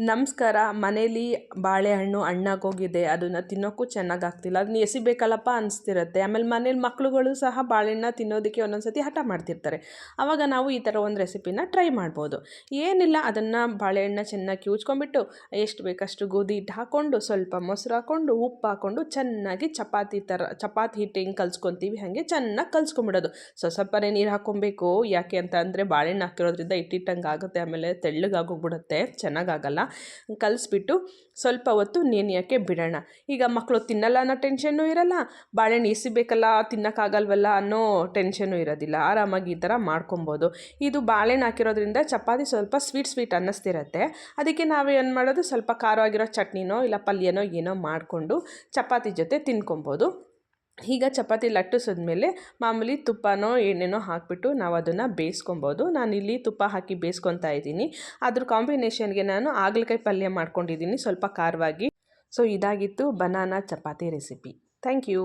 ನಮಸ್ಕಾರ. ಮನೇಲಿ ಬಾಳೆಹಣ್ಣು ಹಣ್ಣಾಗೋಗಿದೆ, ಅದನ್ನು ತಿನ್ನೋಕ್ಕೂ ಚೆನ್ನಾಗಾಗ್ತಿಲ್ಲ, ಅದನ್ನ ಎಸಿಬೇಕಲ್ಲಪ್ಪ ಅನಿಸ್ತಿರುತ್ತೆ. ಆಮೇಲೆ ಮನೇಲಿ ಮಕ್ಳುಗಳು ಸಹ ಬಾಳೆಹಣ್ಣ ತಿನ್ನೋದಕ್ಕೆ ಒಂದೊಂದು ಸತಿ ಹಠ ಮಾಡ್ತಿರ್ತಾರೆ. ಆವಾಗ ನಾವು ಈ ಥರ ಒಂದು ರೆಸಿಪಿನ ಟ್ರೈ ಮಾಡ್ಬೋದು. ಏನಿಲ್ಲ, ಅದನ್ನು ಬಾಳೆಹಣ್ಣ ಚೆನ್ನಾಗಿ ಕಿವುಚ್ಕೊಂಡ್ಬಿಟ್ಟು ಎಷ್ಟು ಬೇಕಷ್ಟು ಗೋಧಿ ಹಿಟ್ಟು ಹಾಕ್ಕೊಂಡು, ಸ್ವಲ್ಪ ಮೊಸರು ಹಾಕ್ಕೊಂಡು, ಉಪ್ಪು ಹಾಕ್ಕೊಂಡು ಚೆನ್ನಾಗಿ ಚಪಾತಿ ಹಿಟ್ಟು ಹೆಂಗೆ ಕಲ್ಸ್ಕೊತೀವಿ ಹಾಗೆ ಚೆನ್ನಾಗಿ ಕಲ್ಸ್ಕೊಂಬಿಡೋದು. ಸ್ವಲ್ಪನೇ ನೀರು ಹಾಕ್ಕೊಬೇಕು. ಯಾಕೆ ಅಂತ ಅಂದರೆ ಬಾಳೆಹಣ್ಣು ಹಾಕಿರೋದ್ರಿಂದ ಹಿಟ್ಟಿಟ್ಟಂಗೆ ಆಗುತ್ತೆ, ಆಮೇಲೆ ತೆಳ್ಳಗಾಗೋಗ್ಬಿಡುತ್ತೆ, ಚೆನ್ನಾಗಾಗಲ್ಲ. ಕಲಿಸ್ಬಿಟ್ಟು ಸ್ವಲ್ಪ ಹೊತ್ತು ನೆನೆಯೋಕ್ಕೆ ಬಿಡೋಣ. ಈಗ ಮಕ್ಕಳು ತಿನ್ನಲ್ಲ ಅನ್ನೋ ಟೆನ್ಷನ್ನೂ ಇರಲ್ಲ, ಬಾಳೆಹಣ್ಣು ಎಸಿಬೇಕಲ್ಲ ತಿನ್ನೋಕ್ಕಾಗಲ್ವಲ್ಲ ಅನ್ನೋ ಟೆನ್ಷನ್ನೂ ಇರೋದಿಲ್ಲ. ಆರಾಮಾಗಿ ಈ ಥರ ಮಾಡ್ಕೊಬೋದು. ಇದು ಬಾಳೆಹಣ್ಣು ಹಾಕಿರೋದ್ರಿಂದ ಚಪಾತಿ ಸ್ವಲ್ಪ ಸ್ವೀಟ್ ಅನ್ನಿಸ್ತಿರತ್ತೆ. ಅದಕ್ಕೆ ನಾವೇನು ಮಾಡೋದು, ಸ್ವಲ್ಪ ಖಾರವಾಗಿರೋ ಚಟ್ನಿನೋ ಇಲ್ಲ ಪಲ್ಯನೋ ಏನೋ ಮಾಡಿಕೊಂಡು ಚಪಾತಿ ಜೊತೆ ತಿನ್ಕೊಬೋದು. ಈಗ ಚಪಾತಿ ಲಟ್ಟಿಸಿದ್ಮೇಲೆ ಮಾಮೂಲಿ ತುಪ್ಪನೋ ಎಣ್ಣೆನೋ ಹಾಕಿಬಿಟ್ಟು ನಾವು ಅದನ್ನು ಬೇಯಿಸ್ಕೊಬೋದು. ನಾನಿಲ್ಲಿ ತುಪ್ಪ ಹಾಕಿ ಬೇಯಿಸ್ಕೊತಾ ಇದ್ದೀನಿ. ಅದ್ರ ಕಾಂಬಿನೇಷನ್ಗೆ ನಾನು ಹಾಗಲಕಾಯಿ ಪಲ್ಯ ಮಾಡ್ಕೊಂಡಿದ್ದೀನಿ ಸ್ವಲ್ಪ ಖಾರವಾಗಿ. ಸೊ ಇದಾಗಿತ್ತು banana chapati recipe. Thank you.